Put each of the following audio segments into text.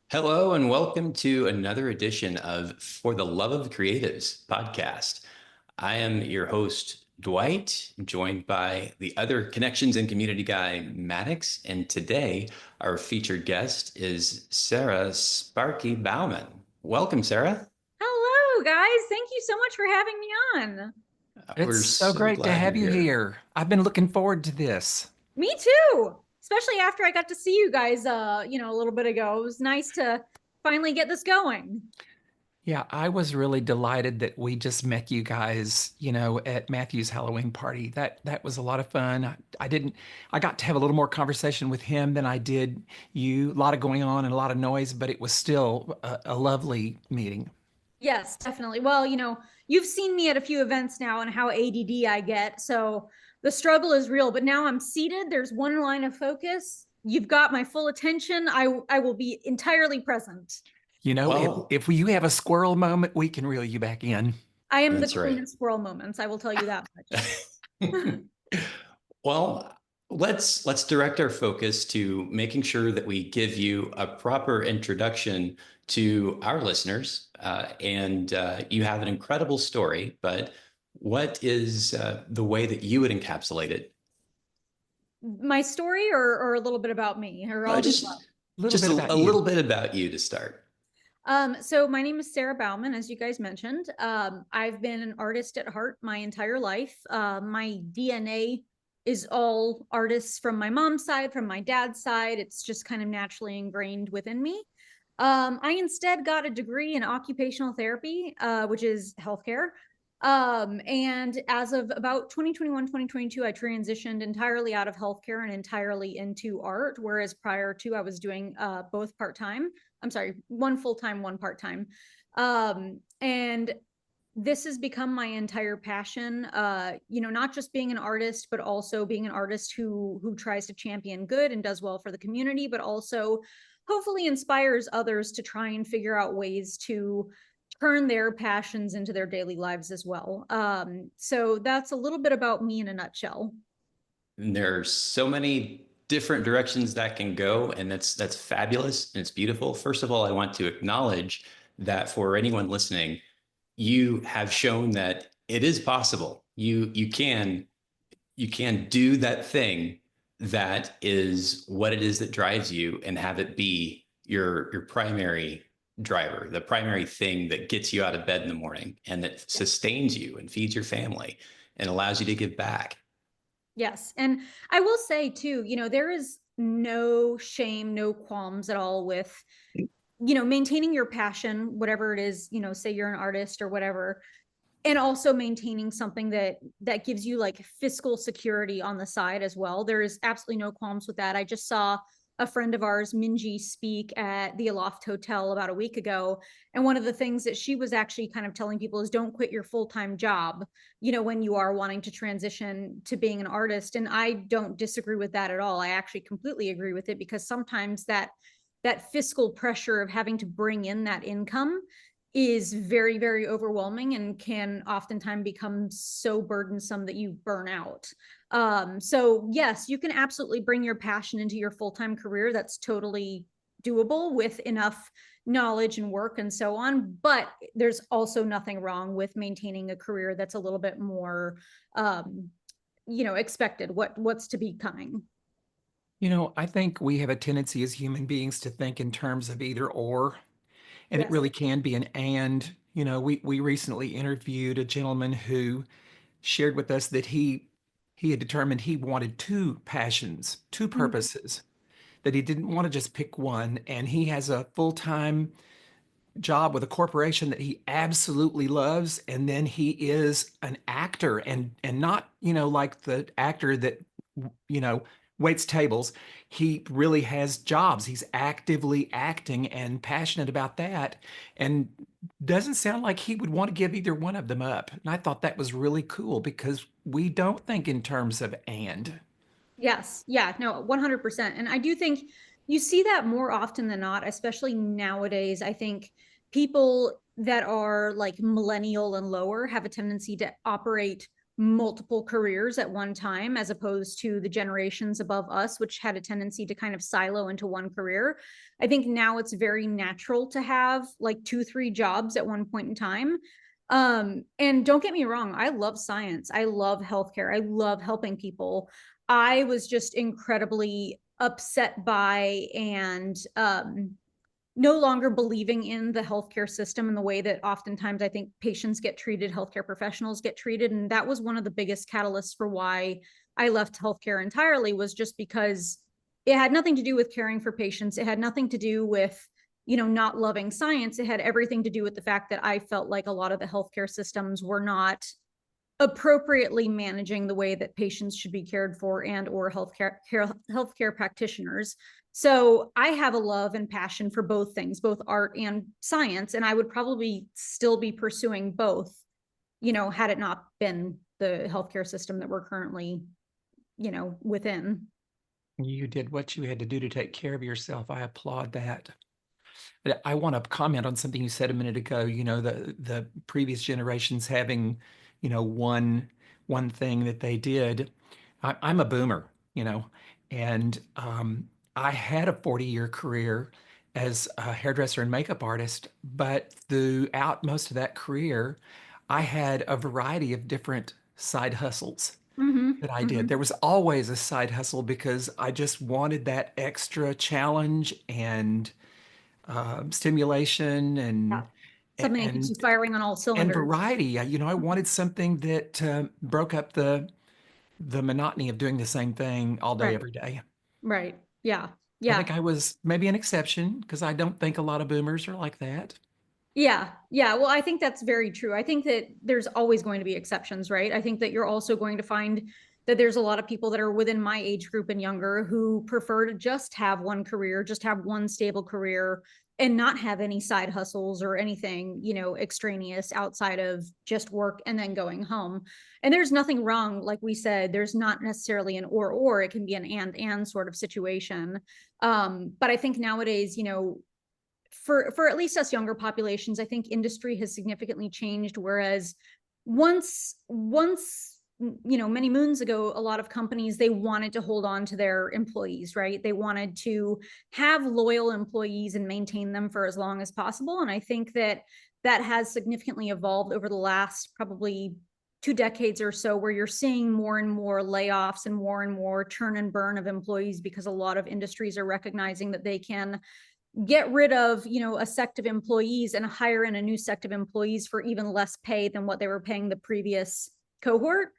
Hello and welcome to another edition of For the Love of Creatives podcast. I am your host, Dwight, joined by the other connections and community guy, Maddox. And today, our featured guest is Sara Sparky Baumann. Welcome, Sara. Hello, guys. Thank you so much for having me on. We're It's so so great to glad you're have you here. here. I've been looking forward to this. Me too. Especially after I got to see you guys a little bit ago. It was nice to finally get this going. Yeah, I was really delighted that we just met you guys, at Matthew's Halloween party. That was a lot of fun. I got to have a little more conversation with him than I did you. A lot of going on and a lot of noise, but it was still a lovely meeting. Yes, definitely. Well, you've seen me at a few events now and how ADD I get. So the struggle is real, but now I'm seated. There's one line of focus. You've got my full attention. I will be entirely present. Well, If you have a squirrel moment, we can reel you back in. I am the that's queen right. of squirrel moments. I will tell you that much. Well, let's direct our focus to making sure that we give you a proper introduction to our listeners. And you have an incredible story, but what is the way that you would encapsulate it? My story or a little bit about me or all the above? Just A little just bit a about you. little bit about you to start. So my name is Sara Baumann, as you guys mentioned. I've been an artist at heart my entire life. My DNA is all artists from my mom's side, from my dad's side. It's just kind of naturally ingrained within me. I instead got a degree in occupational therapy, which is healthcare. And as of about 2021, 2022, I transitioned entirely out of healthcare and entirely into art, whereas prior to I was doing both part-time. I'm sorry, one full-time, one part-time. And this has become my entire passion. Not just being an artist, but also being an artist who tries to champion good and does well for the community, but also hopefully inspires others to try and figure out ways to turn their passions into their daily lives as well. So that's a little bit about me in a nutshell. And there are so many different directions that can go, and that's fabulous and it's beautiful. First of all, I want to acknowledge that for anyone listening, you have shown that it is possible. You can do that thing that is what it is that drives you and have it be your primary driver, the primary thing that gets you out of bed in the morning and that sustains you and feeds your family and allows you to give back. Yes. And I will say too, there is no shame, no qualms at all with, maintaining your passion, whatever it is, say you're an artist or whatever, and also maintaining something that gives you like fiscal security on the side as well. There is absolutely no qualms with that. I just saw a friend of ours, Minji, speak at the Aloft Hotel about a week ago, and one of the things that she was actually kind of telling people is don't quit your full-time job, when you are wanting to transition to being an artist. And I don't disagree with that at all. I actually completely agree with it, because sometimes that fiscal pressure of having to bring in that income is very, very overwhelming and can oftentimes become so burdensome that you burn out. So yes, you can absolutely bring your passion into your full-time career. That's totally doable with enough knowledge and work and so on. But there's also nothing wrong with maintaining a career that's a little bit more, expected, what's to be coming. I think we have a tendency as human beings to think in terms of either or, and it Yes. really can be an and. We recently interviewed a gentleman who shared with us that he had determined he wanted two passions, two Mhm. purposes, that he didn't want to just pick one. And he has a full-time job with a corporation that he absolutely loves, and then he is an actor, and not, like the actor that you know waits tables. He really has jobs. He's actively acting and passionate about that, and doesn't sound like he would want to give either one of them up. And I thought that was really cool, because we don't think in terms of and. Yes. Yeah. No, 100%. And I do think you see that more often than not, especially nowadays. I think people that are like millennial and lower have a tendency to operate multiple careers at one time, as opposed to the generations above us, which had a tendency to kind of silo into one career. I think now it's very natural to have like 2-3 jobs at one point in time. And don't get me wrong, I love science. I love healthcare. I love helping people. I was just incredibly upset by and no longer believing in the healthcare system and the way that oftentimes I think patients get treated, healthcare professionals get treated. And that was one of the biggest catalysts for why I left healthcare entirely, was just because it had nothing to do with caring for patients. It had nothing to do with, not loving science. It had everything to do with the fact that I felt like a lot of the healthcare systems were not appropriately managing the way that patients should be cared for and or healthcare practitioners. So I have a love and passion for both things, both art and science, and I would probably still be pursuing both, had it not been the healthcare system that we're currently, within. You did what you had to do to take care of yourself. I applaud that. But I want to comment on something you said a minute ago, the previous generations having, one thing that they did. I'm a boomer, and I had a 40-year career as a hairdresser and makeup artist, but throughout most of that career, I had a variety of different side hustles that I did. There was always a side hustle because I just wanted that extra challenge and stimulation Yeah. Something that keeps you and firing on all and cylinders. variety. I wanted something that broke up the monotony of doing the same thing all day, Right. every day. Right. Yeah. I Yeah. think I was maybe an exception because I don't think a lot of boomers are like that. Yeah. Yeah. Well, I think that's very true. I think that there's always going to be exceptions, right? I think that you're also going to find that there's a lot of people that are within my age group and younger who prefer to just have one career, just have one stable career and not have any side hustles or anything, extraneous outside of just work and then going home. And there's nothing wrong. Like we said, there's not necessarily an or, it can be an and sort of situation. But I think nowadays, for at least us younger populations, I think industry has significantly changed. Whereas once, many moons ago, a lot of companies, they wanted to hold on to their employees, right? They wanted to have loyal employees and maintain them for as long as possible. And I think that that has significantly evolved over the last probably 2 decades or so, where you're seeing more and more layoffs and more churn and burn of employees, because a lot of industries are recognizing that they can get rid of, a sect of employees and hire in a new sect of employees for even less pay than what they were paying the previous cohort.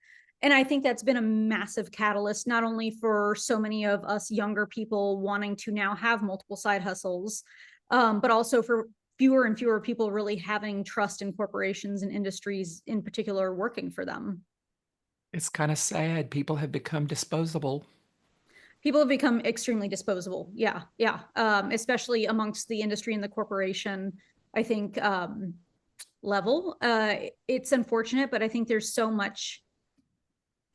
And I think that's been a massive catalyst, not only for so many of us younger people wanting to now have multiple side hustles, but also for fewer and fewer people really having trust in corporations and industries in particular working for them. It's kind of sad. People have become disposable. People have become extremely disposable. Yeah. Yeah. Especially amongst the industry and the corporation, I think, level. It's unfortunate, but I think there's so much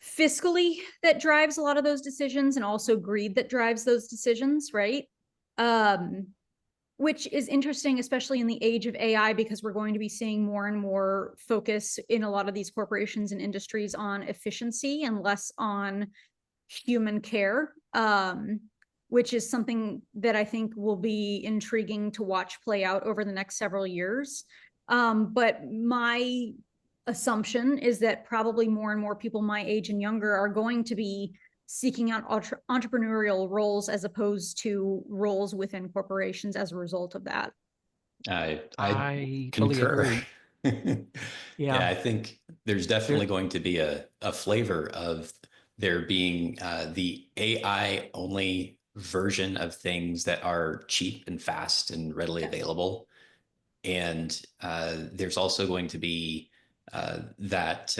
fiscally that drives a lot of those decisions, and also greed that drives those decisions, right? Which is interesting, especially in the age of AI, because we're going to be seeing more and more focus in a lot of these corporations and industries on efficiency and less on human care, which is something that I think will be intriguing to watch play out over the next several years. But my assumption is that probably more and more people my age and younger are going to be seeking out entrepreneurial roles as opposed to roles within corporations as a result of that. I fully concur. agree. Yeah, I think there's definitely There- going to be a flavor of there being the AI only version of things that are cheap and fast and readily Yes. available. And there's also going to be that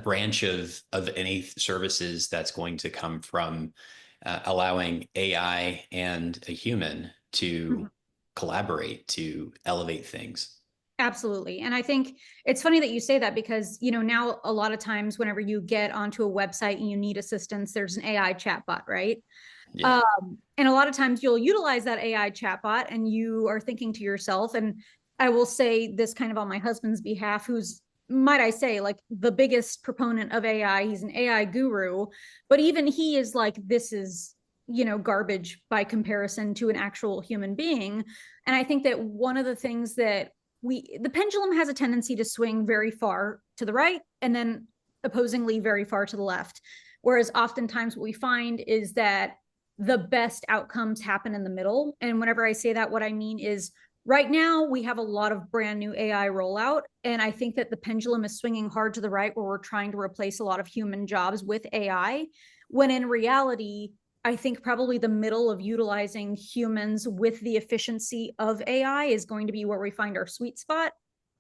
branch of any services that's going to come from allowing AI and a human to collaborate to elevate things. Absolutely. And I think it's funny that you say that, because, now a lot of times whenever you get onto a website and you need assistance, there's an AI chatbot, right? Yeah. And a lot of times you'll utilize that AI chatbot and you are thinking to yourself, and I will say this kind of on my husband's behalf, who's might I say, like the biggest proponent of AI. He's an AI guru, but even he is like, this is, garbage by comparison to an actual human being. And I think that one of the things that the pendulum has a tendency to swing very far to the right and then opposingly very far to the left. Whereas oftentimes what we find is that the best outcomes happen in the middle. And whenever I say that, what I mean is right now we have a lot of brand new AI rollout. And I think that the pendulum is swinging hard to the right where we're trying to replace a lot of human jobs with AI, when in reality, I think probably the middle of utilizing humans with the efficiency of AI is going to be where we find our sweet spot.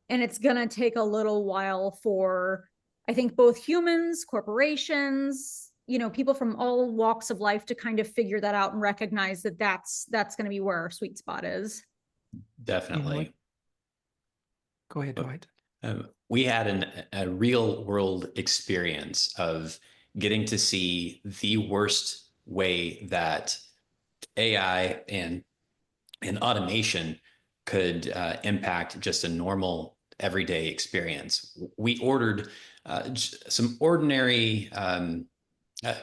And it's going to take a little while for, I think, both humans, corporations, people from all walks of life to kind of figure that out and recognize that that's going to be where our sweet spot is. Definitely. Go ahead, Dwight. We had a real world experience of getting to see the worst way that AI and automation could impact just a normal everyday experience. We ordered some ordinary,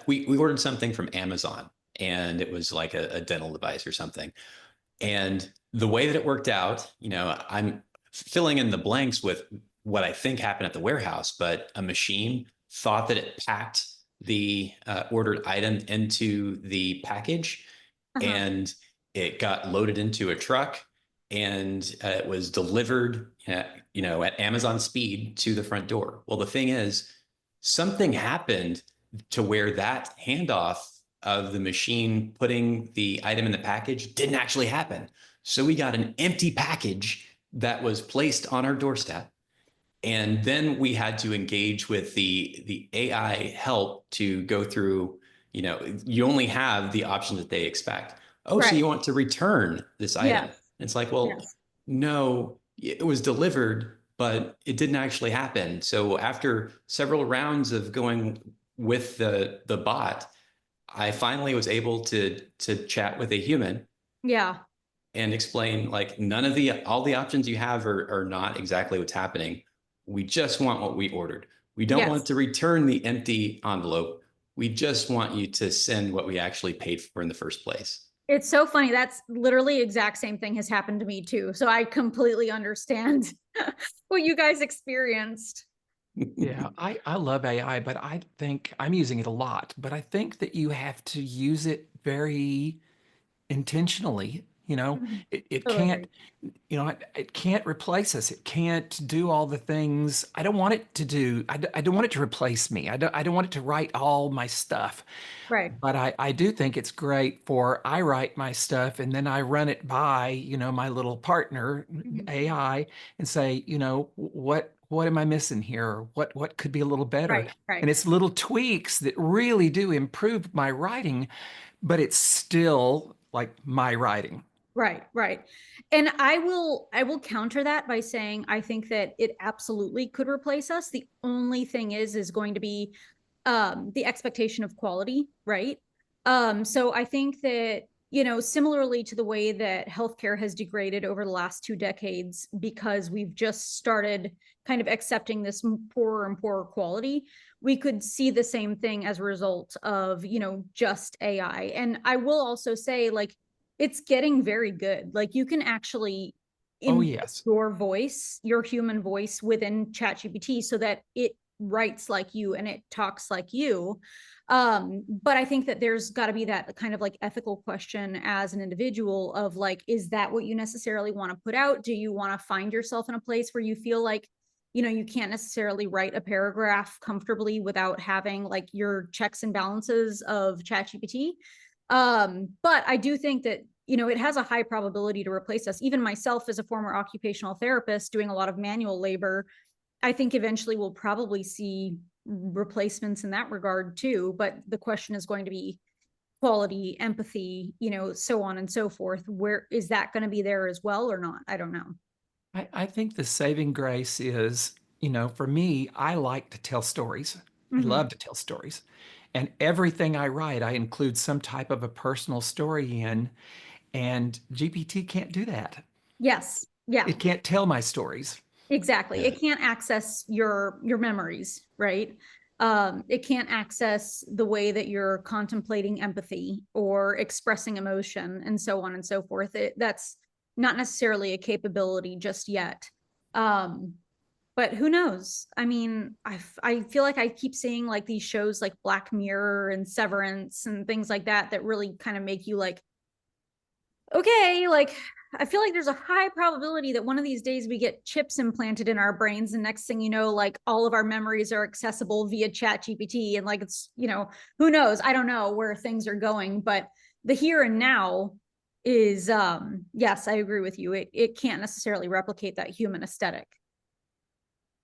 we ordered something from Amazon, and it was like a dental device or something. And the way that it worked out, I'm filling in the blanks with what I think happened at the warehouse, but a machine thought that it packed the ordered item into the package, and it got loaded into a truck, and it was delivered, at Amazon speed to the front door. Well, the thing is, something happened to where that handoff of the machine putting the item in the package didn't actually happen. So we got an empty package that was placed on our doorstep. And then we had to engage with the AI help to go through, you only have the option that they expect. Oh, right. So you want to return this item. Yes. It's like, well, yes. No, it was delivered, but it didn't actually happen. So after several rounds of going with the bot, I finally was able to chat with a human. Yeah. And explain, like, all the options you have are not exactly what's happening. We just want what we ordered. We don't want to return the empty envelope. We just want you to send what we actually paid for in the first place. It's so funny. That's literally exact same thing has happened to me too. So I completely understand what you guys experienced. Yeah, I love AI, but I think I'm using it a lot, but I think that you have to use it very intentionally. It can't, it can't replace us. It can't do all the things I don't want it to do. I don't want it to replace me. I don't want it to write all my stuff. Right. But I do think it's great I write my stuff and then I run it by, my little partner, AI, and say, what am I missing here? Or what could be a little better? Right. And it's little tweaks that really do improve my writing, but it's still like my writing. Right. And I will counter that by saying I think that it absolutely could replace us. The only thing is going to be the expectation of quality, right? So I think that, similarly to the way that healthcare has degraded over the last 2 decades, because we've just started kind of accepting this poorer and poorer quality, we could see the same thing as a result of, just AI. And I will also say, like, it's getting very good. Like, you can actually yes, your voice, your human voice within ChatGPT so that it writes like you and it talks like you. But I think that there's got to be that kind of like ethical question as an individual of like, is that what you necessarily want to put out? Do you want to find yourself in a place where you feel like, you can't necessarily write a paragraph comfortably without having like your checks and balances of ChatGPT? But I do think that, it has a high probability to replace us. Even myself as a former occupational therapist doing a lot of manual labor, I think eventually we'll probably see replacements in that regard too. But the question is going to be quality, empathy, so on and so forth. Where is that going to be there as well or not? I don't know. I think the saving grace is, for me, I like to tell stories. I love to tell stories. And everything I write, I include some type of a personal story in, and GPT can't do that. Yes. Yeah. It can't tell my stories. Exactly. Yeah. It can't access your memories, right? It can't access the way that you're contemplating empathy or expressing emotion and so on and so forth. That's not necessarily a capability just yet. Um, but who knows? I mean, I feel like I keep seeing like these shows like Black Mirror and Severance and things like that that really kind of make you like, okay, like I feel like there's a high probability that one of these days we get chips implanted in our brains, and next thing you know, like all of our memories are accessible via Chat GPT, and like it's, you know, who knows? I don't know where things are going, but the here and now is yes, I agree with you. It can't necessarily replicate that human aesthetic.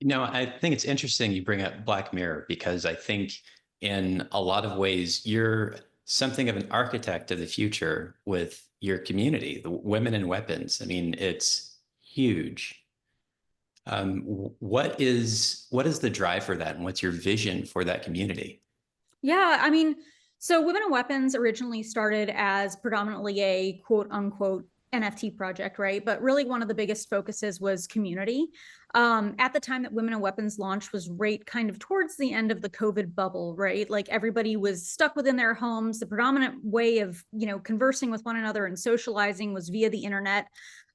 I think it's interesting you bring up Black Mirror because I think in a lot of ways you're something of an architect of the future with your community, the women in weapons. I mean, it's huge. What is the drive for that, and what's your vision for that community? Yeah, I mean, so Women in Weapons originally started as predominantly a quote unquote NFT project, right? But really, one of the biggest focuses was community. At the time that Women in Weapons launched was right kind of towards the end of the COVID bubble, right? Like everybody was stuck within their homes. The predominant way of, you know, conversing with one another and socializing was via the internet.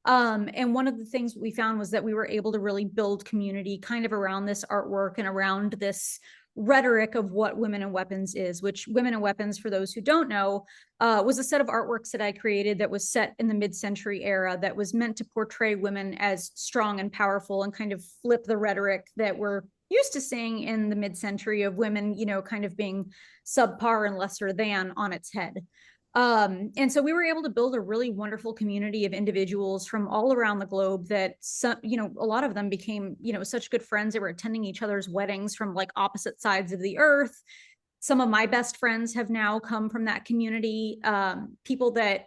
And one of the things we found was that we were able to really build community kind of around this artwork and around this rhetoric of what Women in Weapons is, which Women in Weapons, for those who don't know, was a set of artworks that I created that was set in the mid-century era that was meant to portray women as strong and powerful and kind of flip the rhetoric that we're used to seeing in the mid-century of women, you know, kind of being subpar and lesser than on its head. And so we were able to build a really wonderful community of individuals from all around the globe that some, you know, a lot of them became, you know, such good friends. They were attending each other's weddings from like opposite sides of the earth. Some of my best friends have now come from that community. People that,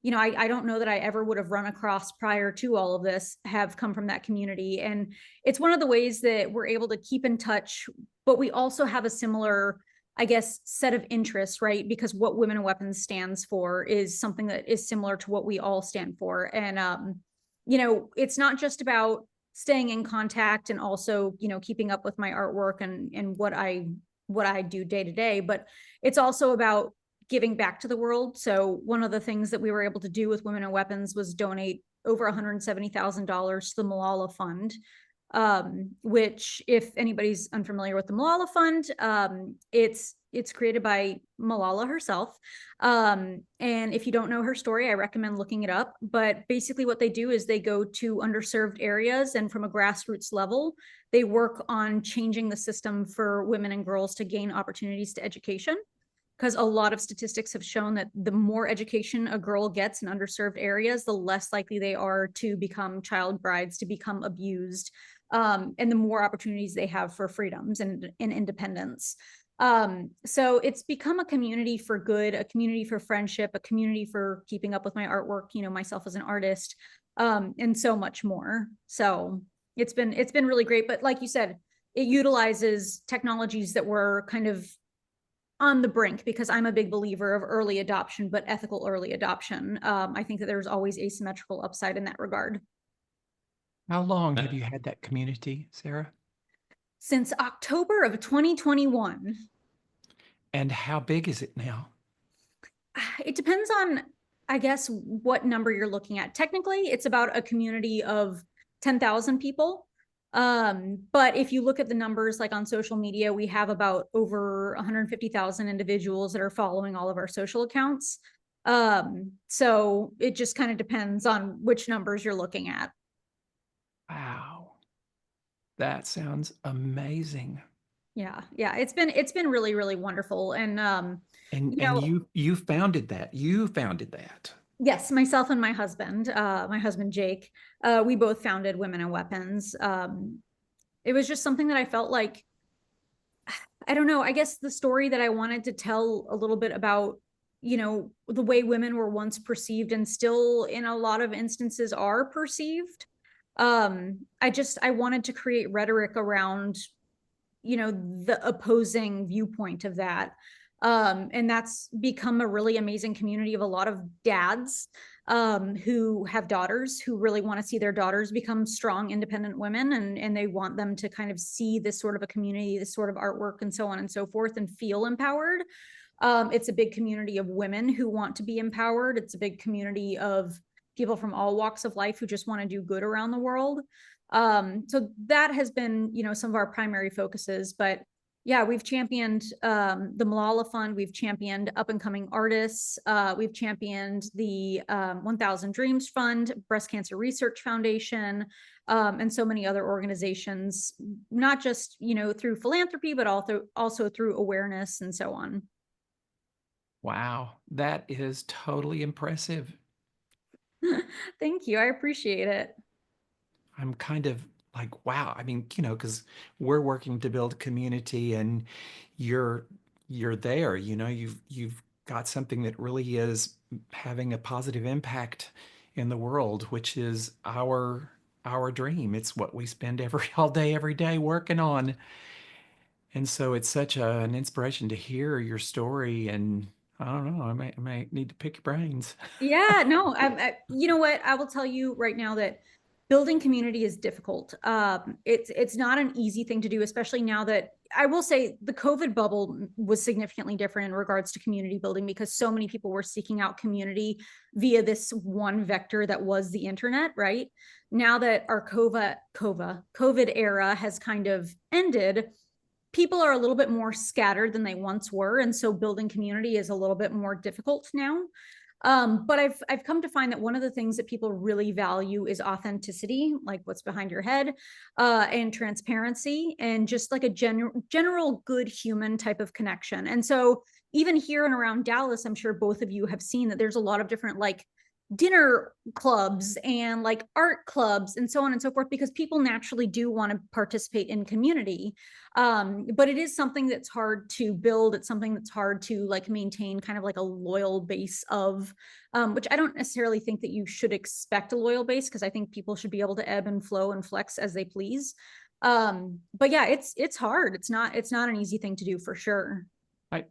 you know, I don't know that I ever would have run across prior to all of this have come from that community. And it's one of the ways that we're able to keep in touch, but we also have a similar, I guess, set of interests, right? Because what Women in Weapons stands for is something that is similar to what we all stand for. And, you know, it's not just about staying in contact and also, you know, keeping up with my artwork and what I do day to day, but it's also about giving back to the world. So one of the things that we were able to do with Women in Weapons was donate over $170,000 to the Malala Fund, which, if anybody's unfamiliar with the Malala Fund, it's created by Malala herself. And if you don't know her story, I recommend looking it up. But basically what they do is they go to underserved areas, and from a grassroots level, they work on changing the system for women and girls to gain opportunities to education. Because a lot of statistics have shown that the more education a girl gets in underserved areas, the less likely they are to become child brides, to become abused, and the more opportunities they have for freedoms and independence. So it's become a community for good, a community for friendship, a community for keeping up with my artwork, you know, myself as an artist, and so much more. So it's been really great. But like you said, it utilizes technologies that were kind of on the brink, because I'm a big believer of early adoption, but ethical early adoption. I think that there's always asymmetrical upside in that regard. How long have you had that community, Sarah? Since October of 2021. And how big is it now? It depends on, I guess, what number you're looking at. Technically, it's about a community of 10,000 people. But if you look at the numbers, like on social media, we have about over 150,000 individuals that are following all of our social accounts. So it just kind of depends on which numbers you're looking at. Wow. That sounds amazing. Yeah, yeah, it's been really, really wonderful. And And you and know, you founded that. You founded that. yes, myself and my husband Jake, we both founded Women in Weapons. It was just something that I felt like, I don't know, I guess the story that I wanted to tell a little bit about, you know, the way women were once perceived and still in a lot of instances are perceived. I wanted to create rhetoric around, you know, the opposing viewpoint of that. And that's become a really amazing community of a lot of dads who have daughters who really want to see their daughters become strong, independent women. And they want them to kind of see this sort of a community, this sort of artwork and so on and so forth, and feel empowered. It's a big community of women who want to be empowered. It's a big community of people from all walks of life who just want to do good around the world. So that has been, some of our primary focuses. But yeah, we've championed the Malala Fund. We've championed up and coming artists. We've championed the 1000 Dreams Fund, Breast Cancer Research Foundation, and so many other organizations, not just, through philanthropy, but also through awareness and so on. Wow, that is totally impressive. Thank you. I appreciate it. I'm kind of like, wow. I mean, because we're working to build community, and you're there. You've got something that really is having a positive impact in the world, which is our dream. It's what we spend all day, every day working on. And so it's such an inspiration to hear your story. And I don't know, I might need to pick your brains. Yeah, no, you know what? I will tell you right now that building community is difficult. It's not an easy thing to do, especially now that I will say the COVID bubble was significantly different in regards to community building, because so many people were seeking out community via this one vector that was the internet, right? Now that our COVID era has kind of ended, people are a little bit more scattered than they once were. And so building community is a little bit more difficult now. But I've come to find that one of the things that people really value is authenticity, like what's behind your head, and transparency, and just like a general good human type of connection. And so even here and around Dallas, I'm sure both of you have seen that there's a lot of different like dinner clubs and like art clubs and so on and so forth, because people naturally do want to participate in community. But it is something that's hard to build. It's something that's hard to like maintain kind of like a loyal base of, which I don't necessarily think that you should expect a loyal base, because I think people should be able to ebb and flow and flex as they please. But yeah, it's hard. It's not an easy thing to do for sure.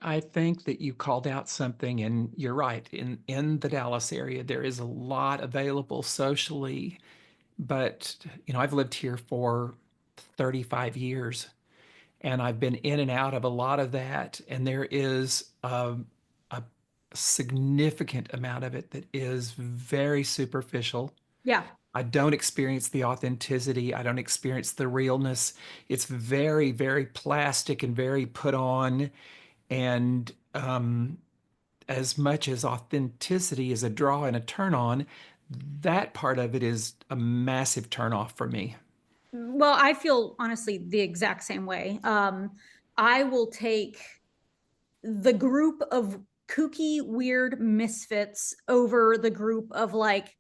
I think that you called out something, and you're right. In the Dallas area, there is a lot available socially, but I've lived here for 35 years, and I've been in and out of a lot of that, and there is a significant amount of it that is very superficial. Yeah. I don't experience the authenticity. I don't experience the realness. It's very, very plastic and very put on. And as much as authenticity is a draw and a turn on, that part of it is a massive turn off for me. Well, I feel honestly the exact same way. I will take the group of kooky, weird misfits over the group of like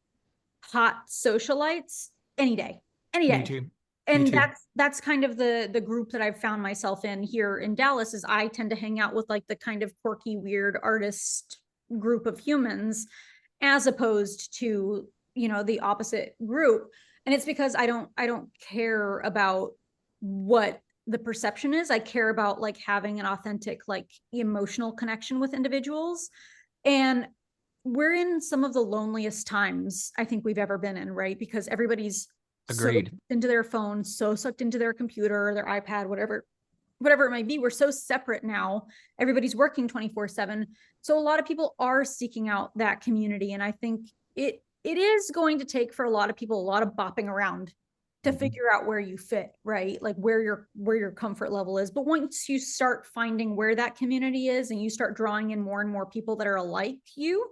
hot socialites any day, any Me day. too. Me And too. that's kind of the group that I've found myself in here in Dallas. Is I tend to hang out with like the kind of quirky, weird artist group of humans, as opposed to the opposite group. And it's because I don't care about what the perception is. I care about like having an authentic like emotional connection with individuals. And we're in some of the loneliest times I think we've ever been in, right? Because everybody's so Agreed. into their phone, so sucked into their computer, their iPad, whatever it might be. We're so separate now. Everybody's working 24/7. So a lot of people are seeking out that community. And I think it is going to take for a lot of people a lot of bopping around to figure out where you fit, right? Like where your comfort level is. But once you start finding where that community is and you start drawing in more and more people that are like you,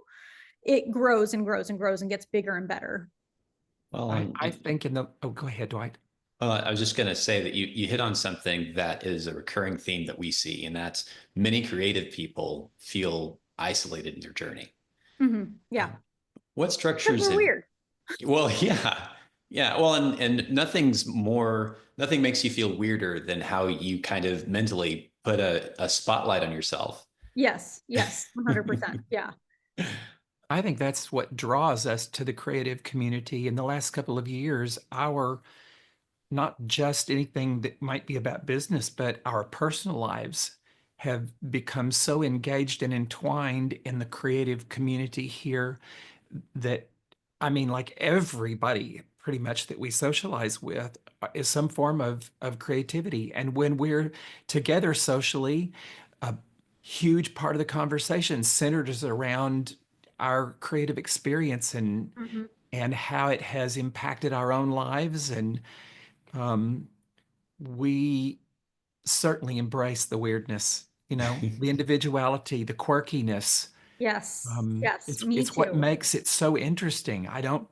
it grows and grows and grows and gets bigger and better. Well, I think oh, go ahead, Dwight. well, I was just going to say that you hit on something that is a recurring theme that we see, and that's many creative people feel isolated in their journey. Yeah. What Because structures we're and weird. well, yeah, yeah. Well, and nothing makes you feel weirder than how you kind of mentally put a spotlight on yourself. Yes. Yes. 100%. Yeah. I think that's what draws us to the creative community. In the last couple of years, our not just anything that might be about business, but our personal lives have become so engaged and entwined in the creative community here that, I mean, like everybody pretty much that we socialize with is some form of creativity. And when we're together socially, a huge part of the conversation centers around our creative experience Mhm. and how it has impacted our own lives. And um, we certainly embrace the weirdness, the individuality, the quirkiness. Yes, yes, me It's what too. makes it so interesting. I don't,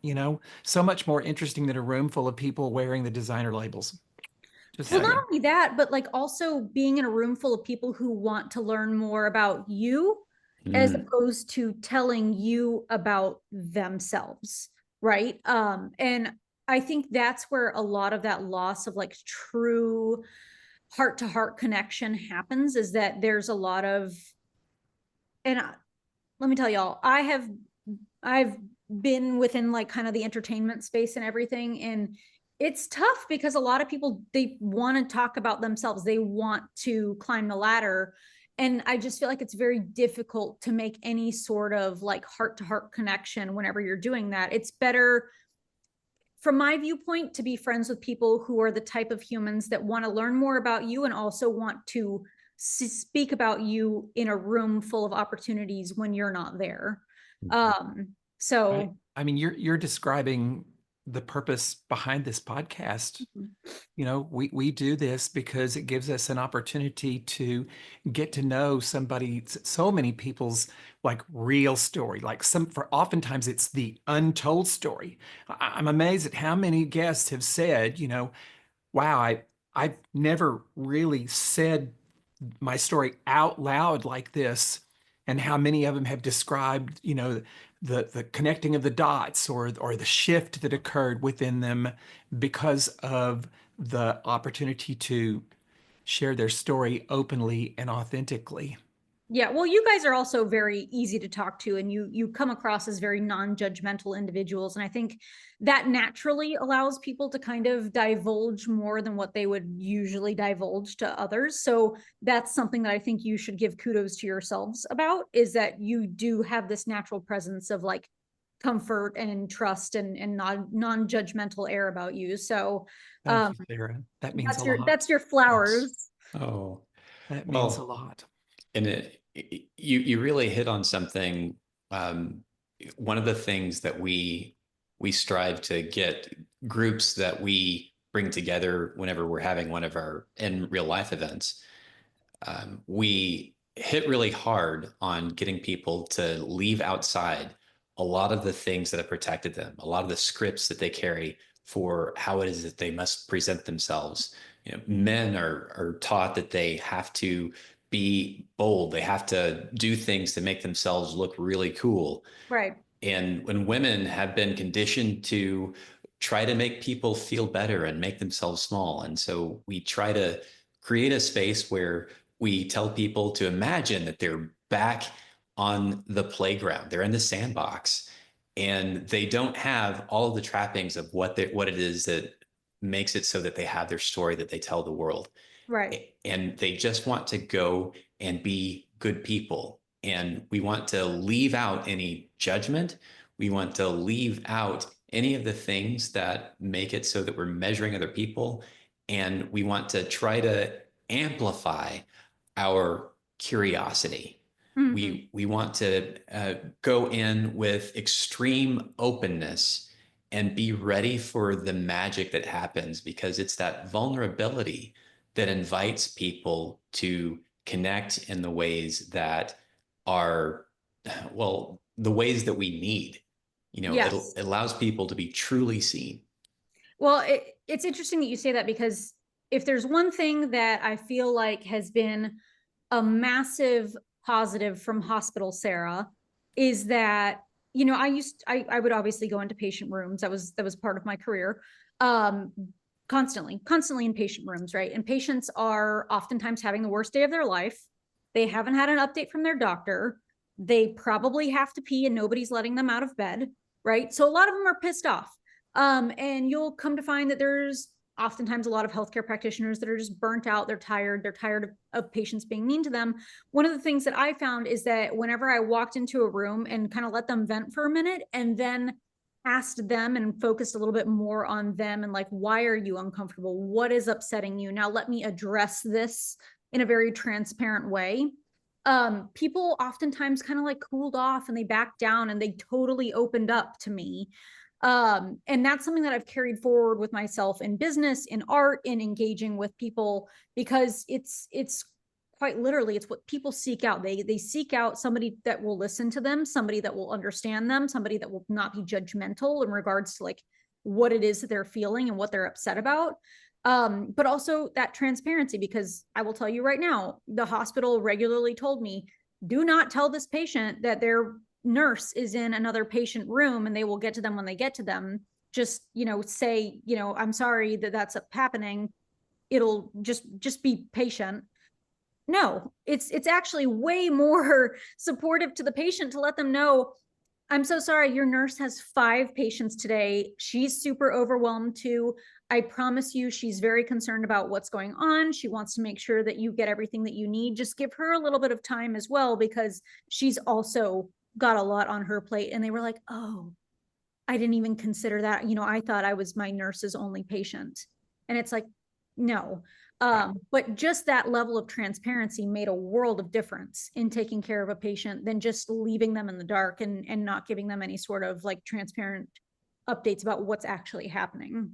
so much more interesting than a room full of people wearing the designer labels. Just Well, not saying. only that, but like also being in a room full of people who want to learn more about you as Mm. opposed to telling you about themselves, right? And I think that's where a lot of that loss of like true heart to heart connection happens, is that there's a lot of, and let me tell y'all, I've been within like kind of the entertainment space and everything, and it's tough because a lot of people, they want to talk about themselves, they want to climb the ladder, and I just feel like it's very difficult to make any sort of like heart to heart connection whenever you're doing that. It's better, from my viewpoint, to be friends with people who are the type of humans that want to learn more about you and also want to speak about you in a room full of opportunities when you're not there. um I, so I mean, you're describing the purpose behind this podcast. We do this because it gives us an opportunity to get to know somebody, so many people's like real story. Like for oftentimes it's the untold story. I'm amazed at how many guests have said, wow, I've never really said my story out loud like this, and how many of them have described, the connecting of the dots, or the shift that occurred within them because of the opportunity to share their story openly and authentically. yeah, well, you guys are also very easy to talk to, and you come across as very non-judgmental individuals, and I think that naturally allows people to kind of divulge more than what they would usually divulge to others. So that's something that I think you should give kudos to yourselves about, is that you do have this natural presence of like comfort and trust and non-judgmental air about you. So Thank um you, Sarah. That means a that's lot. your Yes. flowers. Oh, That means a well, lot. and you really hit on something. Um, One of the things that we strive to get groups that we bring together whenever we're having one of our in real life events, we hit really hard on getting people to leave outside a lot of the things that have protected them, a lot of the scripts that they carry for how it is that they must present themselves. Men are taught that they have to be bold, they have to do things to make themselves look really cool. Right. And when women have been conditioned to try to make people feel better and make themselves small. And so we try to create a space where we tell people to imagine that they're back on the playground, they're in the sandbox, and they don't have all of the trappings of what it is that makes it so that they have their story that they tell the world. Right. And they just want to go and be good people. And we want to leave out any judgment. We want to leave out any of the things that make it so that we're measuring other people. And we want to try to amplify our curiosity. Mhm. We want to go in with extreme openness and be ready for the magic that happens, because it's that vulnerability that invites people to connect in the ways that are, well, the ways that we need. Yes. It allows people to be truly seen. Well, it's interesting that you say that, because if there's one thing that I feel like has been a massive positive from Hospital Sarah, is that, I would obviously go into patient rooms. That was part of my career. Um, constantly in patient rooms, right? And patients are oftentimes having the worst day of their life. They haven't had an update from their doctor. They probably have to pee and nobody's letting them out of bed, right? So a lot of them are pissed off. And you'll come to find that there's oftentimes a lot of healthcare practitioners that are just burnt out. They're tired of patients being mean to them. One of the things that I found is that whenever I walked into a room and kind of let them vent for a minute and then asked them and focused a little bit more on them and like, why are you uncomfortable? What is upsetting you? Now let me address this in a very transparent way. People oftentimes kind of like cooled off and they backed down and they totally opened up to me. And that's something that I've carried forward with myself in business, in art, in engaging with people, because it's quite literally, it's what people seek out. They seek out somebody that will listen to them, somebody that will understand them, somebody that will not be judgmental in regards to like what it is that they're feeling and what they're upset about. But also that transparency, because I will tell you right now, the hospital regularly told me, do not tell this patient that their nurse is in another patient room and they will get to them when they get to them. Just, say, I'm sorry that that's happening. It'll just be patient. No, it's actually way more supportive to the patient to let them know, I'm so sorry, your nurse has 5 patients today. She's super overwhelmed too. I promise you, she's very concerned about what's going on. She wants to make sure that you get everything that you need. Just give her a little bit of time as well, because she's also got a lot on her plate. And they were like, oh, I didn't even consider that. I thought I was my nurse's only patient. And it's like, no. But just that level of transparency made a world of difference in taking care of a patient than just leaving them in the dark and not giving them any sort of like transparent updates about what's actually happening.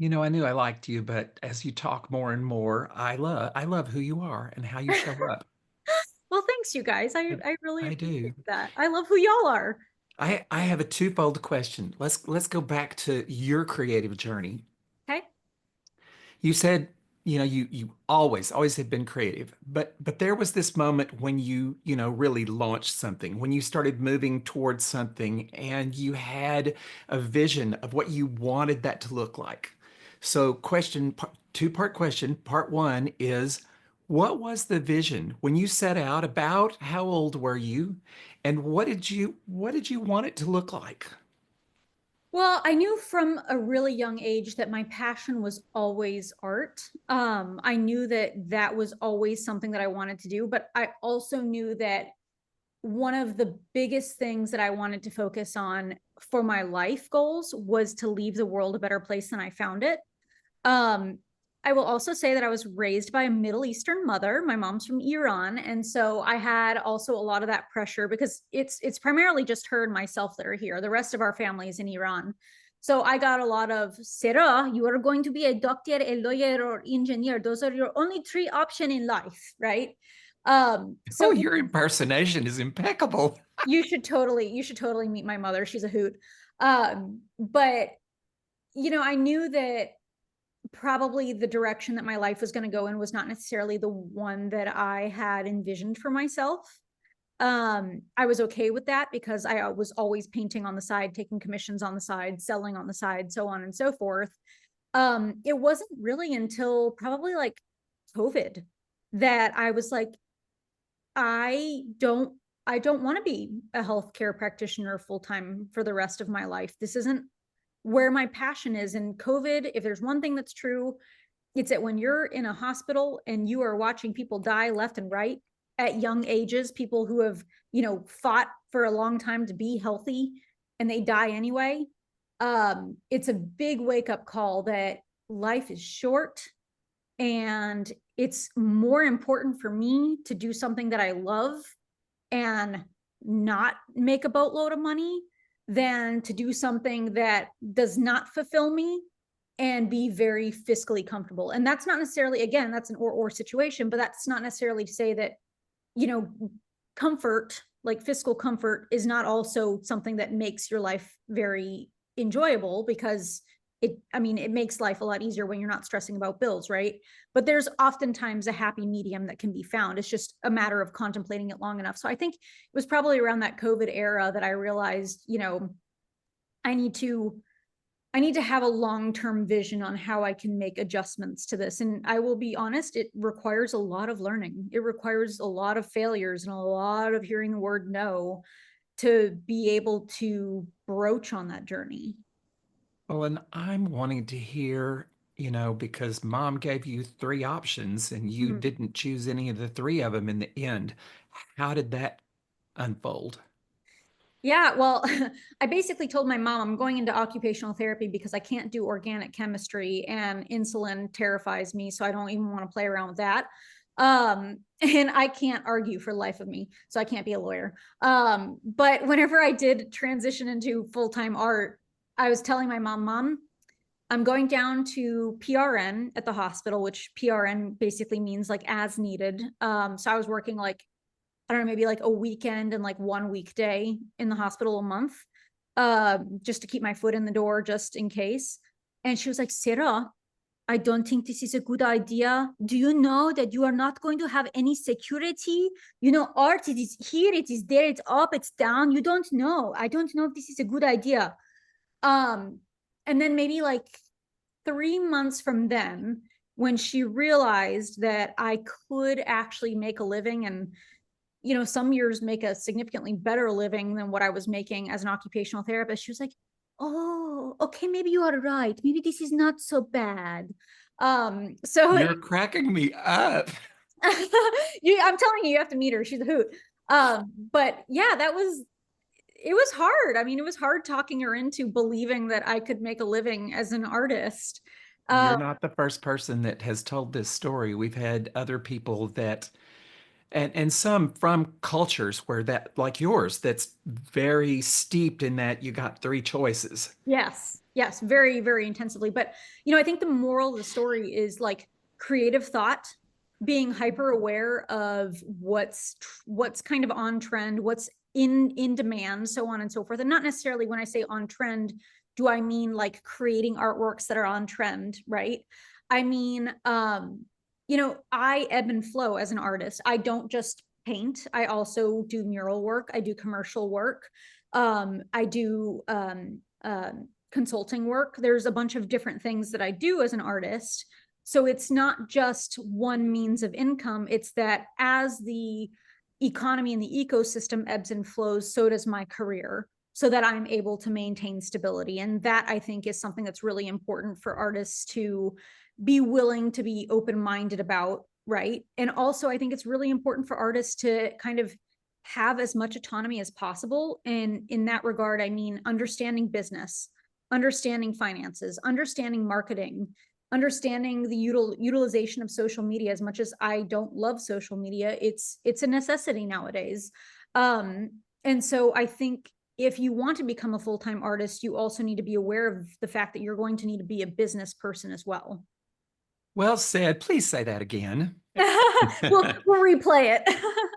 I knew I liked you, but as you talk more and more, I love who you are and how you show up. Well, thanks, you guys. I really I do. appreciate that. I love who y'all are. I have a twofold question. Let's go back to your creative journey. Okay. You said, you always have been creative, but there was this moment when you really launched something, when you started moving towards something and you had a vision of what you wanted that to look like. So two-part question. Part one is, what was the vision when you set out? About how old were you? And what did you want it to look like? Well, I knew from a really young age that my passion was always art. I knew that that was always something that I wanted to do, but I also knew that one of the biggest things that I wanted to focus on for my life goals was to leave the world a better place than I found it. Um, I will also say that I was raised by a Middle Eastern mother. My mom's from Iran, and so I had also a lot of that pressure because it's primarily just her and myself that are here. The rest of our family is in Iran. So I got a lot of, Sarah, you are going to be a doctor, a lawyer, or engineer. Those are your only 3 options in life, right? Oh, So your impersonation is impeccable. you should totally meet my mother. She's a hoot. But I knew that probably the direction that my life was going to go in was not necessarily the one that I had envisioned for myself. I was okay with that because I was always painting on the side, taking commissions on the side, selling on the side, so on and so forth. It wasn't really until probably like COVID that I was like, I don't I don't want to be a healthcare practitioner full time for the rest of my life. This isn't where my passion is. And COVID, if there's one thing that's true, it's that when you're in a hospital and you are watching people die left and right at young ages, people who have, fought for a long time to be healthy and they die anyway, it's a big wake up call that life is short and it's more important for me to do something that I love and not make a boatload of money than to do something that does not fulfill me and be very fiscally comfortable. And that's not necessarily, again, that's an or situation, but that's not necessarily to say that, comfort, like fiscal comfort, is not also something that makes your life very enjoyable, because it makes life a lot easier when you're not stressing about bills, right? But there's oftentimes a happy medium that can be found. It's just a matter of contemplating it long enough. So I think it was probably around that COVID era that I realized, I need to have a long-term vision on how I can make adjustments to this. And I will be honest, it requires a lot of learning. It requires a lot of failures and a lot of hearing the word no to be able to broach on that journey. Well, and I'm wanting to hear, because mom gave you three options and you Mhm. didn't choose any of the three of them in the end. How did that unfold? Yeah, well, I basically told my mom I'm going into occupational therapy because I can't do organic chemistry and insulin terrifies me, so I don't even want to play around with that. And I can't argue for the life of me, so I can't be a lawyer. But whenever I did transition into full-time art, I was telling my mom, I'm going down to PRN at the hospital, which PRN basically means like as needed. So I was working like, I don't know, maybe like a weekend and like one weekday in the hospital a month, just to keep my foot in the door, just in case. And she was like, Sarah, I don't think this is a good idea. Do you know that you are not going to have any security? You know, art, it is here, it is there, it's up, it's down. You don't know. I don't know if this is a good idea. Um, and then maybe like 3 months from then, when she realized that I could actually make a living and, some years make a significantly better living than what I was making as an occupational therapist, she was like, oh, okay, maybe you are right. Maybe this is not so bad. So You're cracking me up. I'm telling you, you have to meet her. She's a hoot. But yeah, it was hard. I mean, it was hard talking her into believing that I could make a living as an artist. You're Um, not the first person that has told this story. We've had other people that, and some from cultures where that, like yours, that's very steeped in that you got three choices. Yes, yes, very, very intensively. But, I think the moral of the story is like creative thought, being hyper aware of what's kind of on trend, what's in demand, so on and so forth. And not necessarily when I say on trend, do I mean like creating artworks that are on trend, right? I mean, I ebb and flow as an artist. I don't just paint. I also do mural work. I do commercial work. I do consulting work. There's a bunch of different things that I do as an artist. So it's not just one means of income. It's that as the economy and the ecosystem ebbs and flows, so does my career, so that I'm able to maintain stability. And that I think is something that's really important for artists to be willing to be open-minded about, right? And also, I think it's really important for artists to kind of have as much autonomy as possible. And in that regard, I mean understanding business, understanding finances, understanding marketing, understanding the utilization of social media. As much as I don't love social media, it's a necessity nowadays. And so I think if you want to become a full-time artist, you also need to be aware of the fact that you're going to need to be a business person as well. Well said. Please say that again. We'll replay it.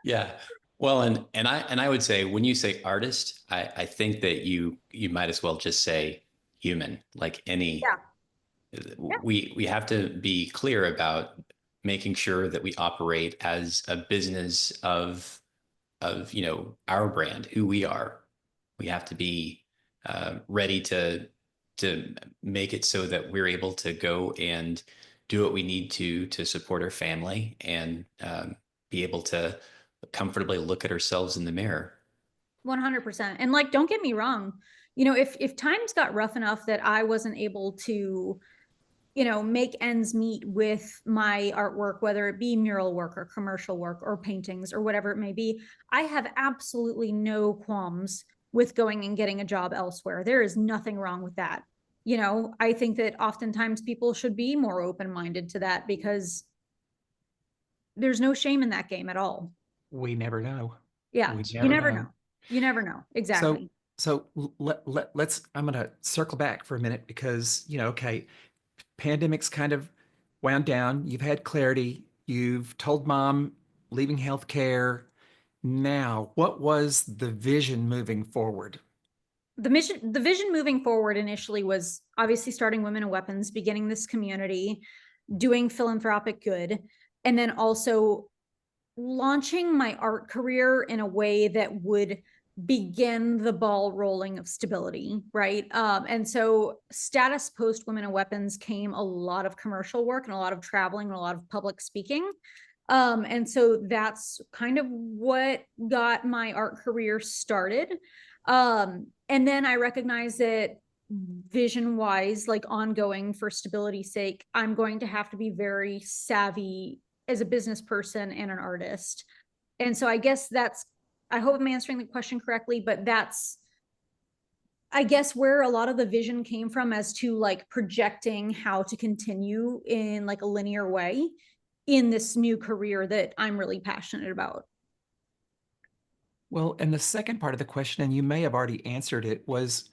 Yeah. Well, and I would say when you say artist, I think that you might as well just say human, like any. Yeah. Yeah. We have to be clear about making sure that we operate as a business of our brand, who we are. We have to be ready to make it so that we're able to go and do what we need to support our family and be able to comfortably look at ourselves in the mirror. 100%. And like, don't get me wrong, if times got rough enough that I wasn't able to, make ends meet with my artwork, whether it be mural work or commercial work or paintings or whatever it may be, I have absolutely no qualms with going and getting a job elsewhere. There is nothing wrong with that. I think that oftentimes people should be more open-minded to that because there's no shame in that game at all. We never know. Yeah, We you never never know. know. You never know. So, Exactly. so let's, I'm going to circle back for a minute because, okay, pandemic's kind of wound down. You've had clarity. You've told mom leaving healthcare. Now, what was the vision moving forward? The vision moving forward initially was obviously starting Women and Weapons, beginning this community, doing philanthropic good, and then also launching my art career in a way that would begin the ball rolling of stability, right? And so status post Women and Weapons came a lot of commercial work and a lot of traveling and a lot of public speaking. And so that's kind of what got my art career started. And then I recognized that vision wise, like ongoing for stability's sake, I'm going to have to be very savvy as a business person and an artist. And so I guess I hope I'm answering the question correctly, but that's, I guess, where a lot of the vision came from as to like projecting how to continue in like a linear way in this new career that I'm really passionate about. Well, and the second part of the question, and you may have already answered it, was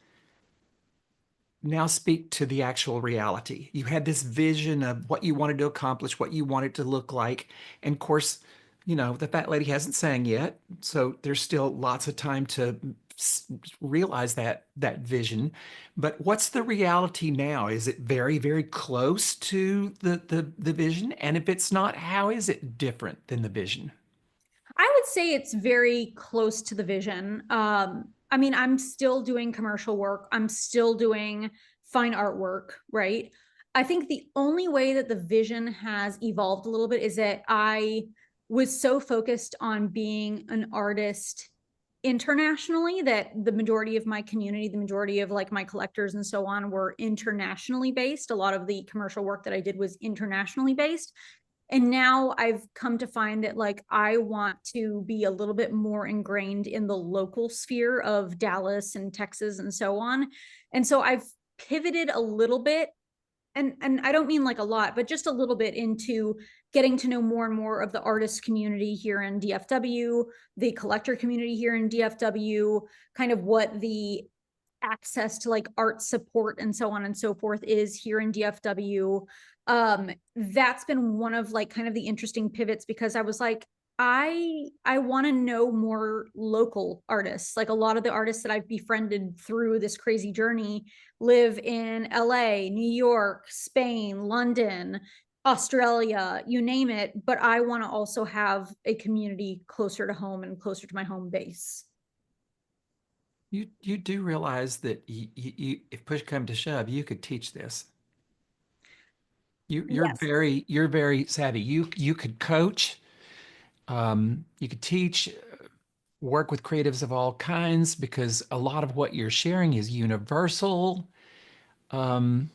now speak to the actual reality. You had this vision of what you wanted to accomplish, what you wanted to look like. And of course, the fat lady hasn't sang yet. So there's still lots of time to realize that vision. But what's the reality now? Is it very, very close to the vision? And if it's not, how is it different than the vision? I would say it's very close to the vision. I mean, I'm still doing commercial work. I'm still doing fine artwork, right? I think the only way that the vision has evolved a little bit is that I was so focused on being an artist internationally that the majority of my community, the majority of like my collectors and so on were internationally based. A lot of the commercial work that I did was internationally based. And now I've come to find that like I want to be a little bit more ingrained in the local sphere of Dallas and Texas and so on. And so I've pivoted a little bit, and I don't mean like a lot, but just a little bit, into getting to know more and more of the artist community here in DFW, the collector community here in DFW, kind of what the access to like art support and so on and so forth is here in DFW. That's been one of like kind of the interesting pivots, because I was like, I want to know more local artists. Like a lot of the artists that I've befriended through this crazy journey live in LA, New York, Spain, London, Australia, you name it. But I want to also have a community closer to home and closer to my home base. You do realize that if push come to shove, you could teach this. Yes. You're very savvy. You could coach, you could teach, work with creatives of all kinds, because a lot of what you're sharing is universal. Um,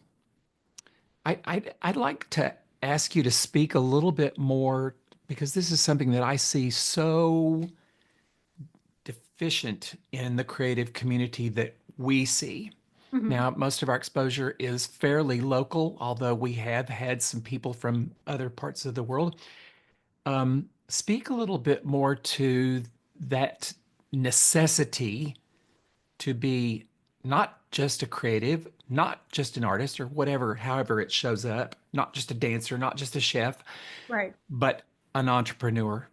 I'd like to ask you to speak a little bit more, because this is something that I see so deficient in the creative community that we see. Mhm. Now, most of our exposure is fairly local, although we have had some people from other parts of the world. Speak a little bit more to that necessity to be not just a creative, not just an artist or whatever, however it shows up, not just a dancer, not just a chef, Right. but an entrepreneur.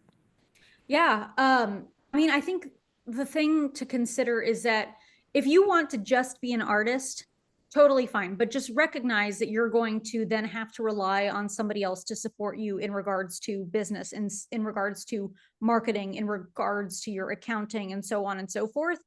Yeah. I mean, I think the thing to consider is that if you want to just be an artist, totally fine, but just recognize that you're going to then have to rely on somebody else to support you in regards to business, and in regards to marketing, in regards to your accounting, and so on and so forth.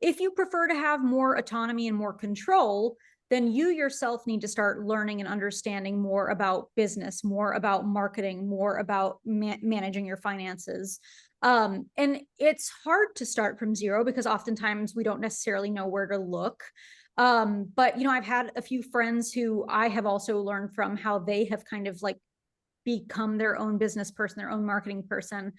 If you prefer to have more autonomy and more control, then you yourself need to start learning and understanding more about business, more about marketing, more about managing your finances. And it's hard to start from zero, because oftentimes we don't necessarily know where to look. But I've had a few friends who I have also learned from how they have kind of like become their own business person, their own marketing person.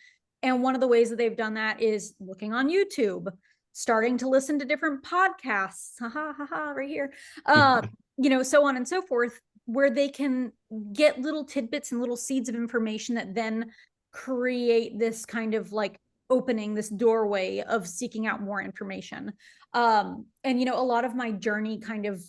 And one of the ways that they've done that is looking on YouTube, starting to listen to different podcasts, ha ha ha ha, right here, so on and so forth, where they can get little tidbits and little seeds of information that then create this kind of like opening, this doorway of seeking out more information. And a lot of my journey kind of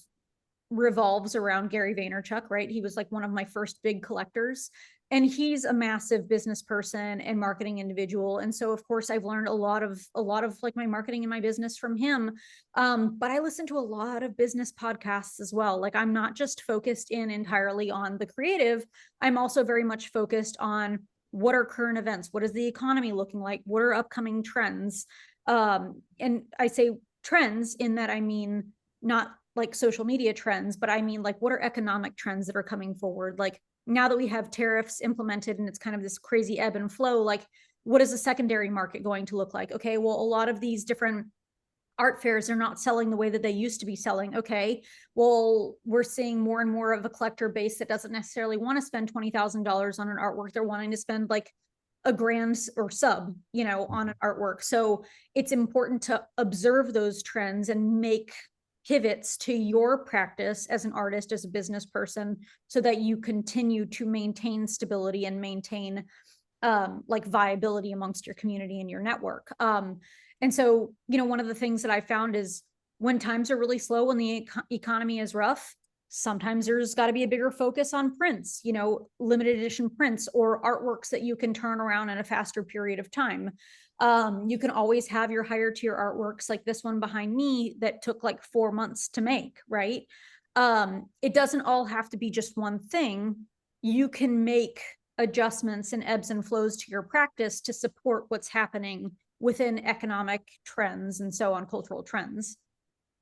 revolves around Gary Vaynerchuk, right? He was like one of my first big collectors, and he's a massive business person and marketing individual. And so of course I've learned a lot of like my marketing and my business from him. But I listen to a lot of business podcasts as well. Like I'm not just focused in entirely on the creative. I'm also very much focused on what are current events? What is the economy looking like? What are upcoming trends? And I say trends in that I mean not like social media trends, but I mean like what are economic trends that are coming forward? Like now that we have tariffs implemented and it's kind of this crazy ebb and flow, like what is the secondary market going to look like? Okay, well, a lot of these different art fairs, they're not selling the way that they used to be selling. Okay, well, we're seeing more and more of a collector base that doesn't necessarily want to spend $20,000 on an artwork. They're wanting to spend like a grand or sub, you know, on an artwork. So it's important to observe those trends and make pivots to your practice as an artist, as a business person, so that you continue to maintain stability and maintain like viability amongst your community and your network. And so, you know, one of the things that I found is when times are really slow, when the economy is rough, sometimes there's got to be a bigger focus on prints, you know, limited edition prints or artworks that you can turn around in a faster period of time. You can always have your higher tier artworks like this one behind me that took like 4 months to make, right? It doesn't all have to be just one thing. You can make adjustments and ebbs and flows to your practice to support what's happening within economic trends and so on, cultural trends.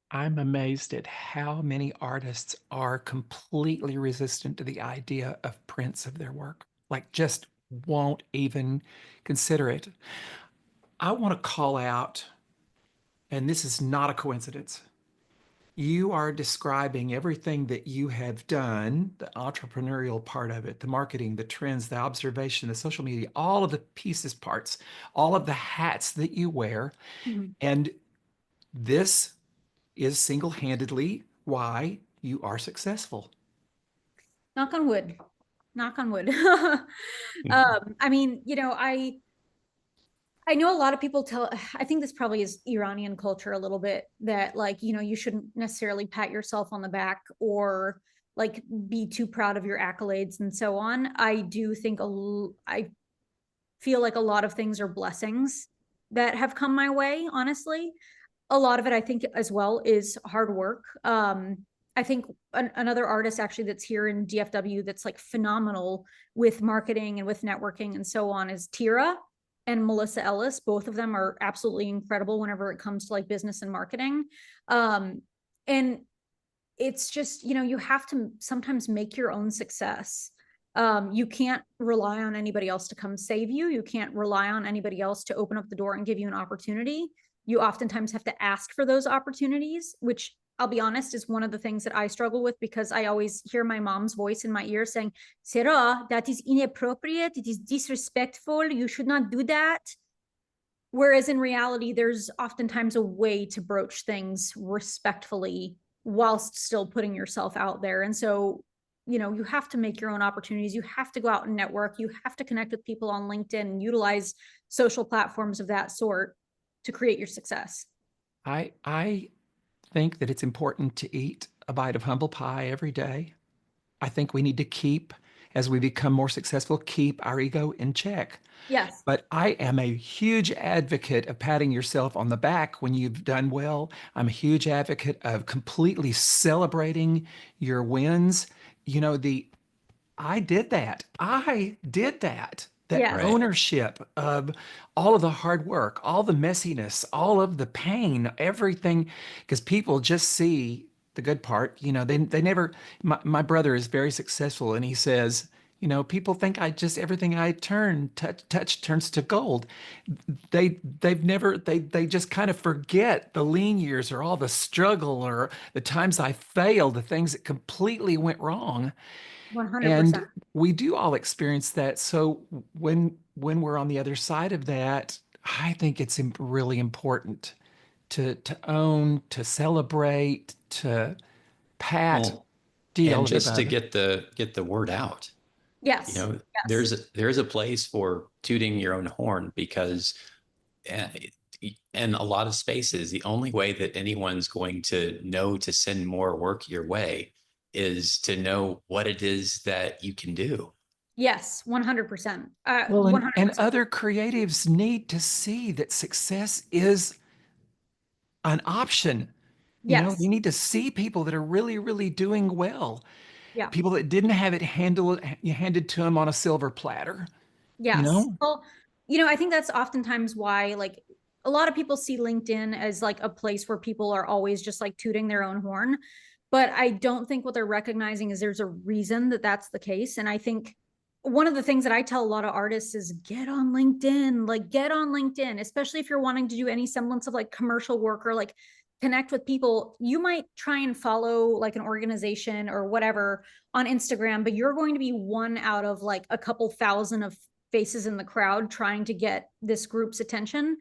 I'm amazed at how many artists are completely resistant to the idea of prints of their work, like just won't even consider it. I want to call out, and this is not a coincidence. You are describing everything that you have done, the entrepreneurial part of it, the marketing, the trends, the observation, the social media, all of the pieces, parts, all of the hats that you wear. Mm-hmm. And this is single-handedly why you are successful. Knock on wood. Knock on wood. I mean, you know, I know a lot of people tell, I think this probably is Iranian culture a little bit, that like, you know, you shouldn't necessarily pat yourself on the back or like be too proud of your accolades and so on. I do think I feel like a lot of things are blessings that have come my way, honestly. A lot of it, I think, as well, is hard work. I think another artist actually that's here in DFW that's like phenomenal with marketing and with networking and so on is Tira and Melissa Ellis. Both of them are absolutely incredible whenever it comes to like business and marketing. And it's just, you know, you have to sometimes make your own success. You can't rely on anybody else to come save you. You can't rely on anybody else to open up the door and give you an opportunity. You oftentimes have to ask for those opportunities, which I'll be honest is one of the things that I struggle with, because I always hear my mom's voice in my ear saying, Sarah, that is inappropriate. It is disrespectful. You should not do that. Whereas in reality, there's oftentimes a way to broach things respectfully whilst still putting yourself out there. And so, you know, you have to make your own opportunities. You have to go out and network. You have to connect with people on LinkedIn and utilize social platforms of that sort to create your success. I think that it's important to eat a bite of humble pie every day. I think we need to keep, as we become more successful, keep our ego in check. Yes. But I am a huge advocate of patting yourself on the back when you've done well. I'm a huge advocate of completely celebrating your wins. You know, I did that. I did that. That Yeah. Right. ownership of all of the hard work, all the messiness, all of the pain, everything, because people just see the good part. You know, they never, my brother is very successful and he says, you know, people think everything I touch turns to gold. They just kind of forget the lean years or all the struggle or the times I failed, the things that completely went wrong. 100%. And we do all experience that. So when we're on the other side of that, I think it's really important to own, to celebrate, to pat, Well, do all and of the just to above. get the word out. You Yes. know, Yes. there's a place for tooting your own horn, because uh, in a lot of spaces, the only way that anyone's going to know to send more work your way is to know what it is that you can do. Yes. 100%. Well, 100%. and other creatives need to see that success is an option. You know, Yes. you need to see people that are really, really doing well, Yeah. people that didn't have it handed to them on a silver platter, you Yes. know? Well, you know, I think that's oftentimes why like a lot of people see LinkedIn as like a place where people are always just like tooting their own horn. But I don't think what they're recognizing is there's a reason that that's the case. And I think one of the things that I tell a lot of artists is get on LinkedIn, like get on LinkedIn, especially if you're wanting to do any semblance of like commercial work or like connect with people. You might try and follow like an organization or whatever on Instagram, but you're going to be one out of like a couple thousand of faces in the crowd trying to get this group's attention.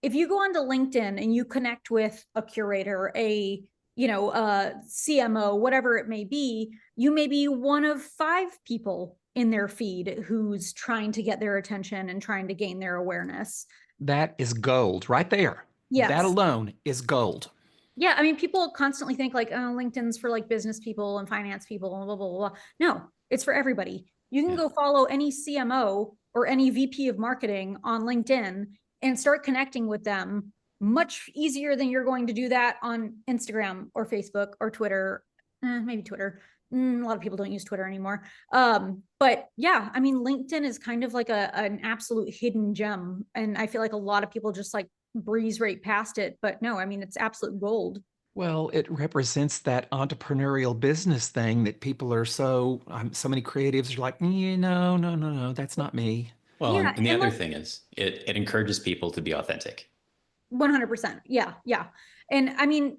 If you go onto LinkedIn and you connect with a curator, a CMO, whatever it may be, you may be one of 5 people in their feed who's trying to get their attention and trying to gain their awareness. That is gold right there. Yes. That alone is gold. Yeah. I mean, people constantly think like, oh, LinkedIn's for like business people and finance people and blah, blah, blah, blah. No, it's for everybody. You can go follow any CMO or any VP of marketing on LinkedIn and start connecting with them much easier than you're going to do that on Instagram or Facebook or Twitter. Maybe Twitter. A lot of people don't use Twitter anymore. But yeah, I mean, LinkedIn is kind of like an absolute hidden gem. And I feel like a lot of people just like breeze right past it. But no, I mean, it's absolute gold. Well, it represents that entrepreneurial business thing that people are so many creatives are like, no, that's not me. Well, Yeah, and the and other like, thing is it encourages people to be authentic. 100%. Yeah. Yeah. And I mean,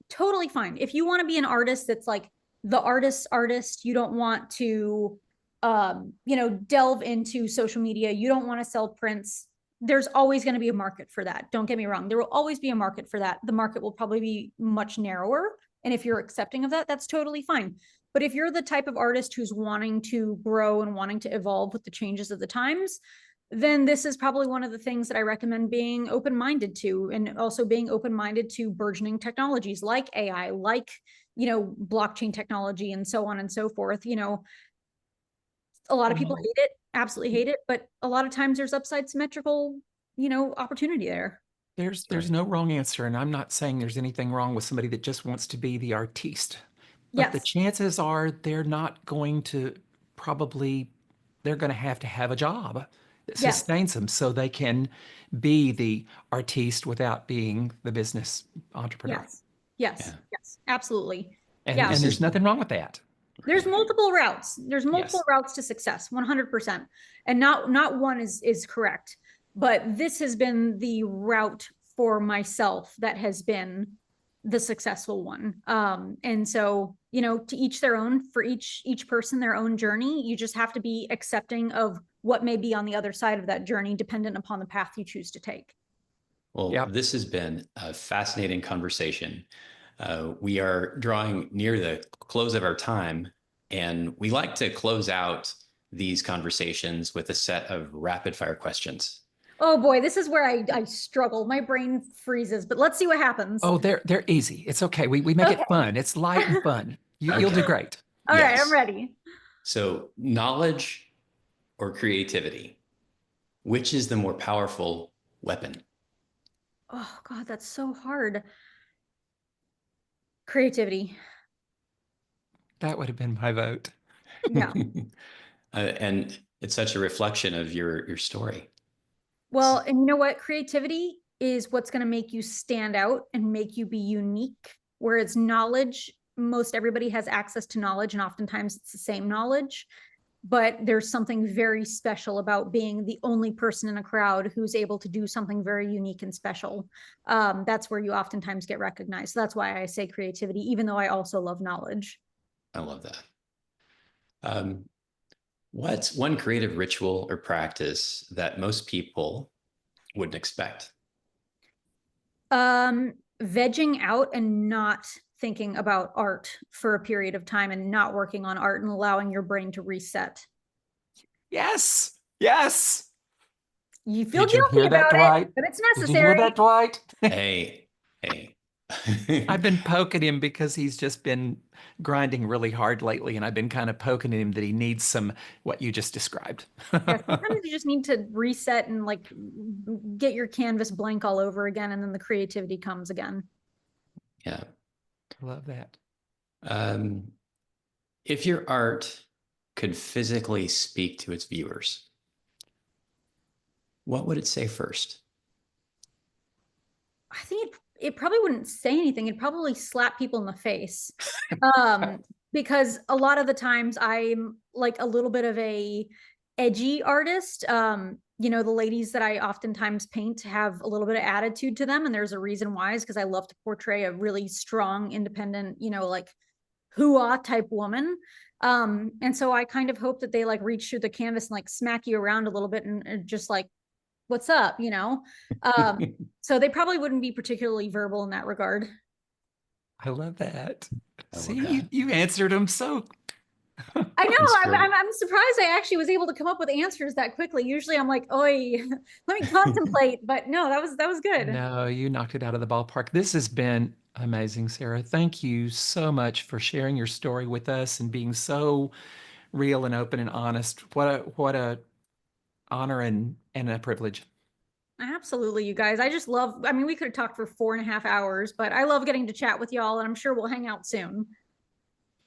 totally fine. If you want to be an artist that's like the artist's artist, you don't want to, delve into social media. You don't want to sell prints. There's always going to be a market for that. Don't get me wrong. There will always be a market for that. The market will probably be much narrower. And if you're accepting of that, that's totally fine. But if you're the type of artist who's wanting to grow and wanting to evolve with the changes of the times, then this is probably one of the things that I recommend being open-minded to, and also being open-minded to burgeoning technologies like AI, like, blockchain technology and so on and so forth. A lot of people hate it, absolutely hate it, but a lot of times there's upside symmetrical, opportunity there. There's no wrong answer, and I'm not saying there's anything wrong with somebody that just wants to be the artiste. But the chances are they're not going to they're going to have a job that sustains them so they can be the artiste without being the business entrepreneur. Yes, absolutely. And there's nothing wrong with that. There's multiple routes. There's multiple routes to success, 100%. And not one is correct. But this has been the route for myself that has been the successful one. And so, to each their own, for each person, their own journey. You just have to be accepting of what may be on the other side of that journey, dependent upon the path you choose to take. Well, this has been a fascinating conversation. We are drawing near the close of our time, and we like to close out these conversations with a set of rapid fire questions. Oh boy, this is where I struggle. My brain freezes, but let's see what happens. Oh, they're easy. It's okay. We make it fun. It's light and fun. You'll do great. All right, I'm ready. So, knowledge or creativity, which is the more powerful weapon? Oh God, that's so hard. Creativity. That would have been my vote. Yeah. And it's such a reflection of your story. Well, and you know what? Creativity is what's going to make you stand out and make you be unique. Whereas knowledge, most everybody has access to knowledge, and oftentimes it's the same knowledge. But there's something very special about being the only person in a crowd who's able to do something very unique and special. That's where you oftentimes get recognized. So that's why I say creativity, even though I also love knowledge. I love that. What's one creative ritual or practice that most people wouldn't expect? Vegging out and not thinking about art for a period of time, and not working on art, and allowing your brain to reset. Yes. You feel guilty about it, but it's necessary. Did you hear that, Dwight? Hey. I've been poking him because he's just been grinding really hard lately, and I've been kind of poking him that he needs some what you just described. Sometimes you just need to reset and like get your canvas blank all over again, and then the creativity comes again. Yeah. I love that. If your art could physically speak to its viewers, what would it say first? I think it probably wouldn't say anything. It'd probably slap people in the face. Because a lot of the times I'm like a little bit of a edgy artist. You know, the ladies that I oftentimes paint have a little bit of attitude to them, and there's a reason why, is because I love to portray a really strong, independent, you know, like hoo-ah type woman. And so I kind of hope that they like reach through the canvas and like smack you around a little bit and just like, what's up, you know? So they probably wouldn't be particularly verbal in that regard. I love that. I love See, that. you answered them so. I know. That's great. I'm surprised I actually was able to come up with answers that quickly. Usually I'm like, oi, let me contemplate. But no, that was good. No, you knocked it out of the ballpark. This has been amazing, Sarah. Thank you so much for sharing your story with us and being so real and open and honest. What a honor and a privilege. Absolutely, you guys. I just love, I mean, we could have talked for 4.5 hours, but I love getting to chat with y'all, and I'm sure we'll hang out soon.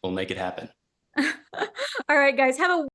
We'll make it happen. All right, guys, have a